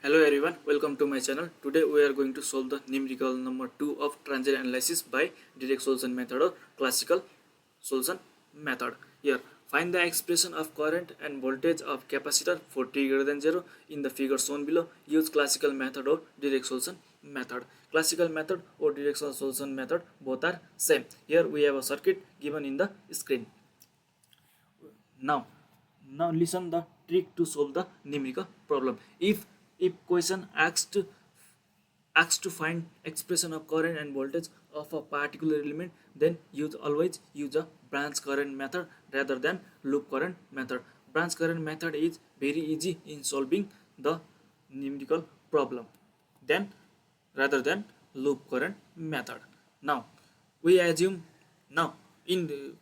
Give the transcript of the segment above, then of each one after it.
Hello everyone, welcome to my channel. Today we are going to solve the numerical number 2 of transient analysis by direct solution method or classical solution method. Here, find the expression of current and voltage of capacitor for t greater than 0 in the figure shown below. Use classical method or direct solution method. Classical method or direct solution method both are same. Here we have a circuit given in the screen. Now, listen the trick to solve the numerical problem. If question asks to find expression of current and voltage of a particular element, then always use a branch current method rather than loop current method. Branch current method is very easy in solving the numerical problem then rather than loop current method. Now we assume now in the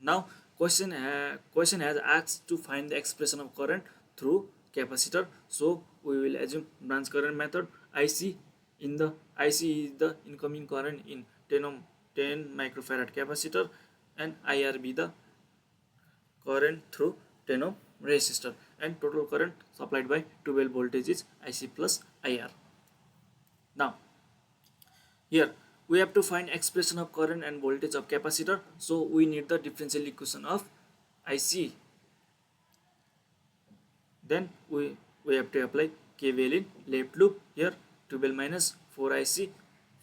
now question has asked to find the expression of current through capacitor, so we will assume branch current method. IC is the incoming current in 10 microfarad capacitor, and IR be the current through 10 ohm resistor, and total current supplied by 12 voltage is IC plus IR. Now here we have to find expression of current and voltage of capacitor, so we need the differential equation of IC. Then we have to apply KVL in left loop. Here 12 minus 4IC,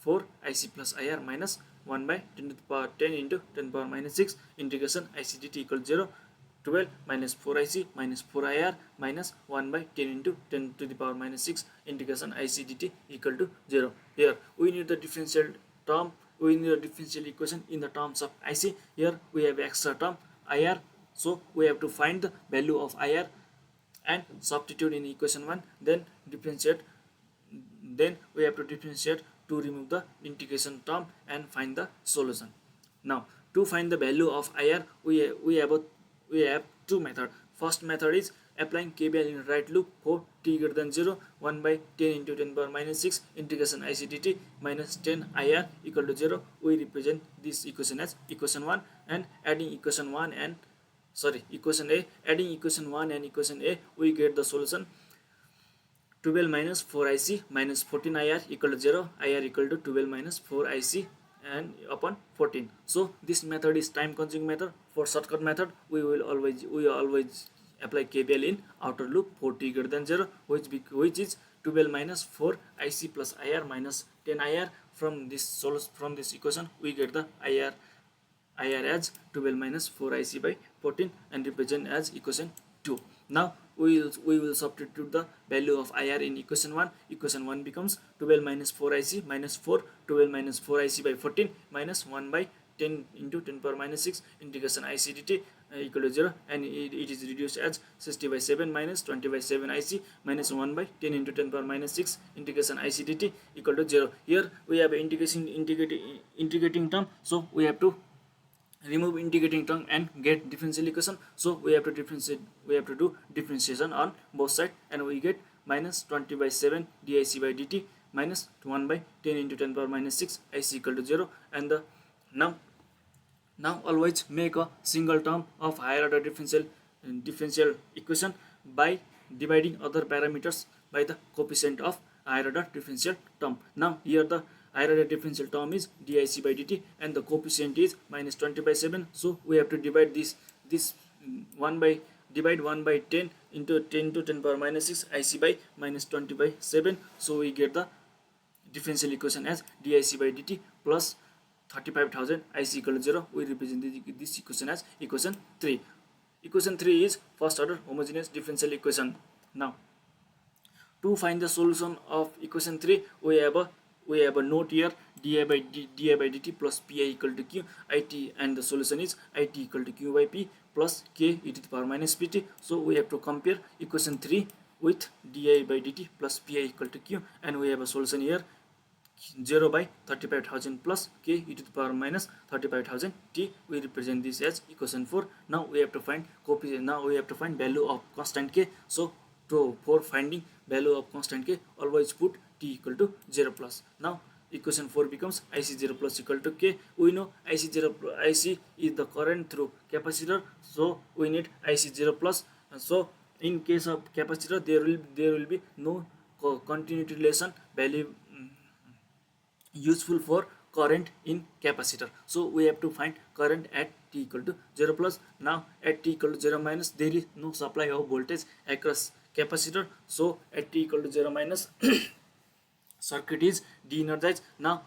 4IC plus IR minus 1 by 10 to the power 10 into 10 power minus 6 integration IC dt equal to 0. 12 minus 4IC minus 4IR minus 1 by 10 into 10 to the power minus 6 integration IC dt equal to 0. Here we need the differential term, we need the differential equation in the terms of IC. Here we have extra term IR, so we have to find the value of IR and substitute in equation 1, then differentiate, then we have to differentiate to remove the integration term and find the solution. Now to find the value of IR, we have two methods. First method is applying KVL in right loop for t greater than 0, 1 by 10 into 10 power minus 6 integration IC dt minus 10 IR equal to 0. We represent this equation as equation 1, and adding equation A, adding equation 1 and equation A, we get the solution 12 minus 4IC minus 14 IR equal to 0, IR equal to 12 minus 4IC and upon 14. So this method is time consuming method. For shortcut method, we always apply KVL in outer loop for t greater than 0, which is 12 minus 4 IC plus IR minus 10 IR. From this equation we get the IR as 12 minus 4 IC by 14 and represent as equation 2. Now we will substitute the value of IR in equation 1. Equation 1 becomes 12 minus 4 IC minus 12 minus 4 IC by 14 minus 1 by 10 into 10 power minus 6 integration IC dt equal to 0, and it is reduced as 60 by 7 minus 20 by 7 IC minus 1 by 10 into 10 power minus 6 integration IC dt equal to 0. Here we have integrating term, so we have to remove integrating term and get differential equation. So we have to do differentiation on both sides, and we get minus 20 by 7 dic by dt minus 1 by 10 into 10 power minus 6 IC equal to 0. And now always make a single term of higher order differential equation by dividing other parameters by the coefficient of higher order differential term. Now here the higher order differential term is dic by dt and the coefficient is minus 20 by 7, so we have to divide this 1 by 10 into 10 to 10 power minus 6 IC by minus 20 by 7, so we get the differential equation as dic by dt plus 35,000 IC equal to 0. We represent this equation as equation 3. Equation 3 is first order homogeneous differential equation. Now to find the solution of equation 3, we have a note here, di by dt plus pi equal to q it, and the solution is it equal to q by p plus k e to the power minus pt. So we have to compare equation 3 with di by dt plus pi equal to q, and we have a solution here 0 by 35,000 plus k e to the power minus 35,000 t. We represent this as equation 4. Now we have to find value of constant k. So for finding value of constant k, always put t equal to 0 plus. Now equation 4 becomes IC0 plus equal to K. We know IC is the current through capacitor, so we need IC0 plus. So in case of capacitor there will be no continuity relation value useful for current in capacitor. So we have to find current at t equal to 0 plus. Now at t equal to 0 minus there is no supply of voltage across capacitor, so at t equal to 0 minus circuit is de-energized. Now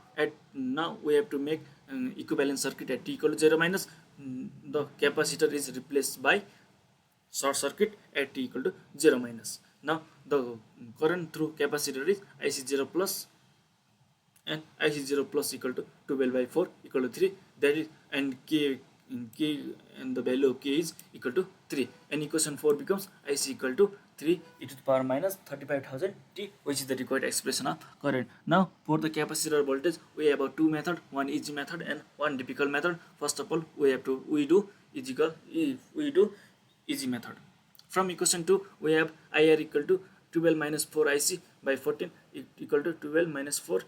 we have to make equivalent circuit at t equal to 0 minus. The capacitor is replaced by short circuit at t equal to 0 minus. Now the current through capacitor is IC0 plus, and IC0 plus equal to 12 by 4 equal to 3, that is, and k and the value of k is equal to 3, and equation 4 becomes IC equal to 3 e to the power minus 35,000 t, which is the required expression of current. Now for the capacitor voltage we have a two method, one easy method and one difficult method. First of all we do easy method. From equation 2 we have IR equal to 12 minus 4 IC by 14 equal to 12 minus 4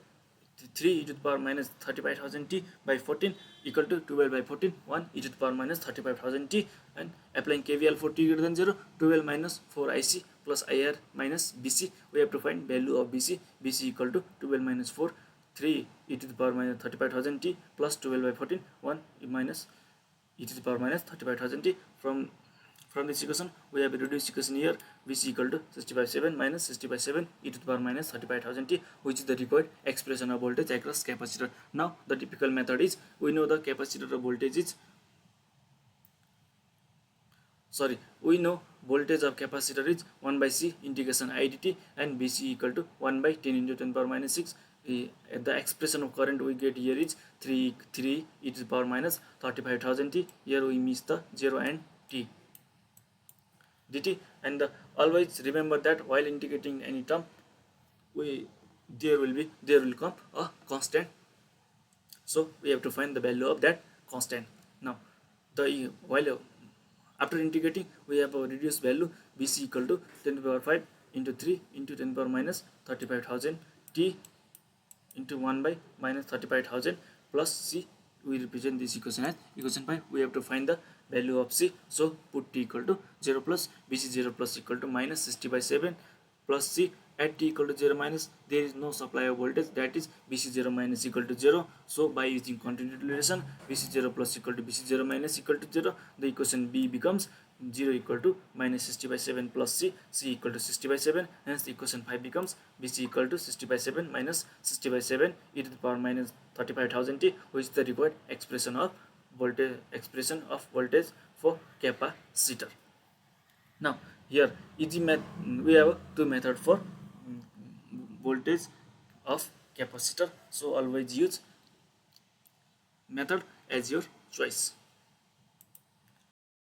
3 e to the power minus 35,000 t by 14 equal to 12 by 14 1 e to the power minus 35,000 t, and applying KVL for t greater than 0, 12 minus 4 IC plus IR minus BC, we have to find value of BC equal to 12 minus 4 3 e to the power minus 35,000 t plus 12 by 14 1 minus e to the power minus 35,000 t. From this equation we have a reduced equation here, Vc equal to 60/7 minus 60/7 e to the power minus 35,000 t, which is the required expression of voltage across capacitor. Now the typical method is, we know the capacitor voltage is we know voltage of capacitor is 1 by C integration I dt, and Vc equal to 1 by 10 into 10 power minus 6. The expression of current we get here is 3 e to the power minus 35,000 t. Here we miss the 0 and t dt, and always remember that while integrating any term there will come a constant, so we have to find the value of that constant. Now after integrating we have a reduced value, Vc equal to 10 to the power 5 into 3 into 10 power minus 35,000 t into 1 by minus 35,000 plus C. We represent this equation as equation 5. We have to find the value of C, so put t equal to 0 plus Vc 0 plus equal to minus 60/7 plus C. At t equal to 0 minus there is no supply of voltage, that is Vc 0 minus equal to 0. So by using continuity relation, Vc 0 plus equal to Vc 0 minus equal to 0, the equation B becomes 0 equal to minus 60/7 plus C equal to 60/7, hence the equation 5 becomes Vc equal to 60/7 minus 60/7 e to the power minus 35,000 t, which is the required expression of voltage for capacitor. Now here we have two method for voltage of capacitor, so always use method as your choice.